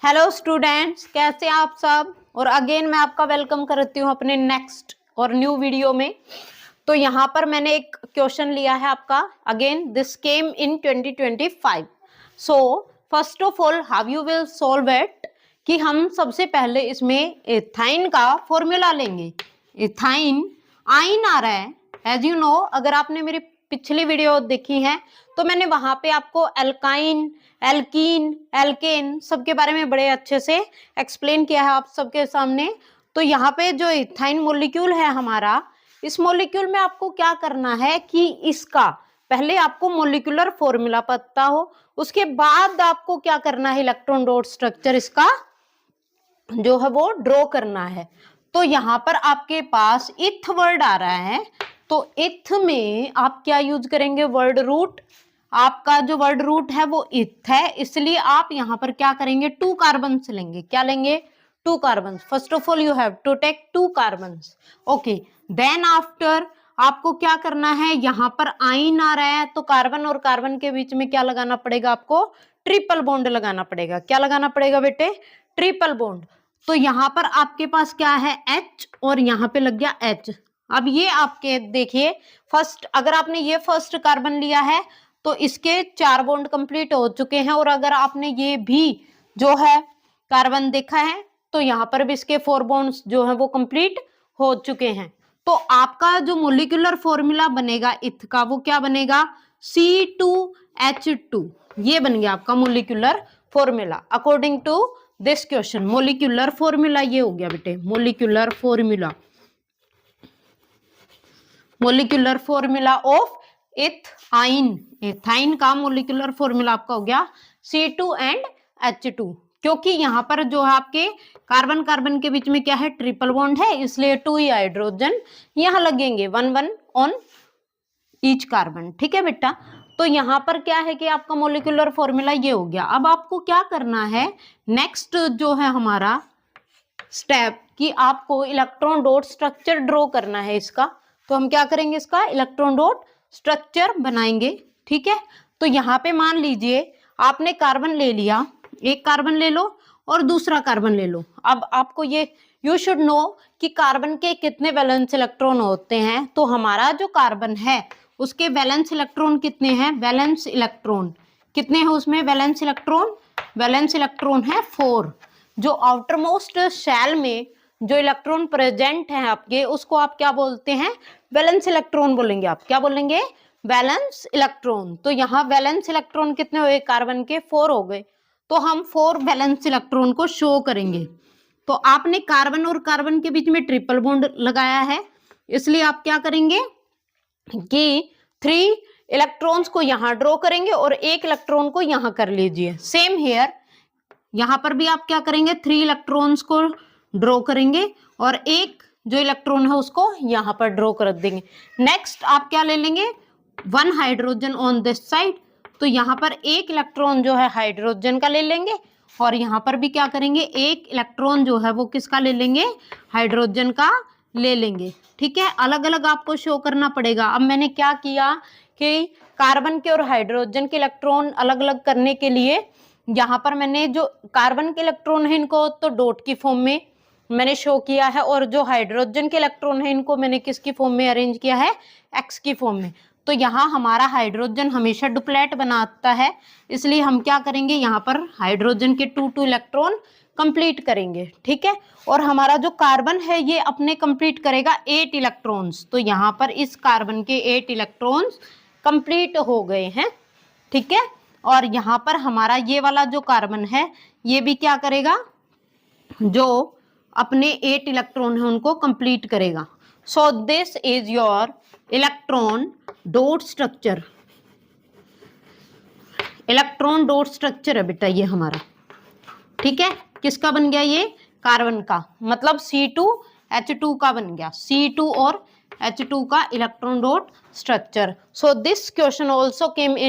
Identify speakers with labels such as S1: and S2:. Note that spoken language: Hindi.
S1: हेलो स्टूडेंट्स, कैसे आप सब। और अगेन मैं आपका वेलकम करती हूँ अपने नेक्स्ट और न्यू वीडियो में। तो यहाँ पर मैंने एक क्वेश्चन लिया है आपका। Again this came in 2025। So first of all how you will solve it, कि हम सबसे पहले इसमें इथाइन का फॉर्मूला लेंगे। इथाइन आइन आ रहा है एज यू नो। अगर आपने मेरी पिछली वीडियो देखी है तो मैंने वहां पे आपको एल्काइन, एल्कीन, एल्केन सबके बारे में बड़े अच्छे से एक्सप्लेन किया है आप सबके सामने। तो यहाँ पे जो इथाइन मॉलिक्यूल है हमारा, इस मॉलिक्यूल में आपको क्या करना है कि इसका पहले आपको मॉलिक्यूलर फॉर्मूला पता हो, उसके बाद आपको क्या करना है, इलेक्ट्रॉन डॉट स्ट्रक्चर इसका जो है वो ड्रॉ करना है। तो यहाँ पर आपके पास इथ वर्ड आ रहा है, तो इथ में आप क्या यूज करेंगे, वर्ड रूट। आपका जो वर्ड रूट है वो इथ है, इसलिए आप यहाँ पर क्या करेंगे, 2 कार्बन लेंगे। क्या लेंगे, 2 carbon. First of all you have to take 2 carbon. Okay, then after आपको क्या करना है, यहाँ पर आइन आ रहा है तो कार्बन और कार्बन के बीच में क्या लगाना पड़ेगा, आपको ट्रिपल बॉन्ड लगाना पड़ेगा। क्या लगाना पड़ेगा बेटे, ट्रिपल बॉन्ड। तो यहाँ पर आपके पास क्या है, H और यहाँ पे लग गया H। अब ये आपके देखिए फर्स्ट, अगर आपने ये फर्स्ट कार्बन लिया है तो इसके 4 बॉन्ड कंप्लीट हो चुके हैं, और अगर आपने ये भी जो है कार्बन देखा है तो यहाँ पर भी इसके 4 बॉन्ड्स जो है वो कंप्लीट हो चुके हैं। तो आपका जो मोलिकुलर फॉर्मूला बनेगा इथ का, वो क्या बनेगा, C2H2। ये बन गया आपका molecular formula according to this question. Molecular formula ये हो गया बेटे, molecular formula, molecular formula of ethyne. Ethyne का मोलिकुलर फॉर्मूला आपका हो गया C2H2, क्योंकि यहाँ पर जो है आपके कार्बन कार्बन के बीच में क्या है, ट्रिपल बॉन्ड है, इसलिए 2 ही हाइड्रोजन यहाँ लगेंगे, 1 ऑन ईच कार्बन। ठीक है बेटा। तो यहाँ पर क्या है कि आपका मोलिकुलर फॉर्मूला ये हो गया। अब आपको क्या करना है, नेक्स्ट जो है हमारा स्टेप, कि आपको इलेक्ट्रॉन डॉट स्ट्रक्चर ड्रॉ करना है इसका। तो हम क्या करेंगे, इसका इलेक्ट्रॉन डॉट स्ट्रक्चर बनाएंगे। ठीक है। तो यहाँ पे मान लीजिए आपने कार्बन ले लिया, एक कार्बन ले लो और दूसरा कार्बन ले लो। अब आपको ये यू शुड नो कि कार्बन के कितने वैलेंस इलेक्ट्रॉन होते हैं। तो हमारा जो कार्बन है उसके वैलेंस इलेक्ट्रॉन कितने हैं, वैलेंस इलेक्ट्रॉन कितने हैं उसमें, वैलेंस इलेक्ट्रॉन है 4। जो आउटर मोस्ट शेल में जो इलेक्ट्रॉन प्रेजेंट है आपके, उसको आप क्या बोलते हैं, वैलेंस इलेक्ट्रॉन बोलेंगे। आप क्या बोलेंगे, वैलेंस इलेक्ट्रॉन। तो यहाँ वैलेंस इलेक्ट्रॉन कितने हुए, कार्बन के 4 हो गए। तो हम 4 वैलेंस इलेक्ट्रॉन को शो करेंगे। तो आपने कार्बन और कार्बन के बीच में ट्रिपल बॉन्ड लगाया है, इसलिए आप क्या करेंगे कि 3 इलेक्ट्रॉन्स को यहां ड्रॉ करेंगे और 1 इलेक्ट्रॉन को यहां कर लीजिए। सेम हियर, यहां पर भी आप क्या करेंगे, 3 इलेक्ट्रॉन्स को ड्रॉ करेंगे और 1 जो इलेक्ट्रॉन है उसको यहां पर ड्रॉ कर देंगे। नेक्स्ट आप क्या ले लेंगे, 1 हाइड्रोजन ऑन दिस साइड। तो यहां पर 1 इलेक्ट्रॉन जो है हाइड्रोजन का ले लेंगे, और यहां पर भी क्या करेंगे, 1 इलेक्ट्रॉन जो है वो किसका ले लेंगे, हाइड्रोजन का ले लेंगे। ठीक है, अलग अलग आपको शो करना पड़ेगा। अब मैंने क्या किया कि कार्बन के और हाइड्रोजन के इलेक्ट्रॉन अलग अलग करने के लिए यहाँ पर मैंने जो कार्बन के इलेक्ट्रॉन है इनको तो डॉट की फॉर्म में मैंने शो किया है, और जो हाइड्रोजन के इलेक्ट्रॉन है इनको मैंने किसकी फॉर्म में अरेंज किया है, एक्स की फॉर्म में। तो यहाँ हमारा हाइड्रोजन हमेशा डुप्लेट बनाता है, इसलिए हम क्या करेंगे, यहाँ पर हाइड्रोजन के 2 इलेक्ट्रॉन कंप्लीट करेंगे। ठीक है। और हमारा जो कार्बन है ये अपने कंप्लीट करेगा 8 इलेक्ट्रॉन्स। तो यहाँ पर इस कार्बन के 8 इलेक्ट्रॉन्स कंप्लीट हो गए हैं। ठीक है। और यहाँ पर हमारा ये वाला जो कार्बन है ये भी क्या करेगा, जो अपने 8 इलेक्ट्रॉन है उनको कंप्लीट करेगा। So this is your electron dot structure. Electron dot structure है बेटा ये हमारा। ठीक है, किसका बन गया, ये कार्बन का, मतलब C2H2 का बन गया, C2 और H2 का electron dot structure. So this question also came in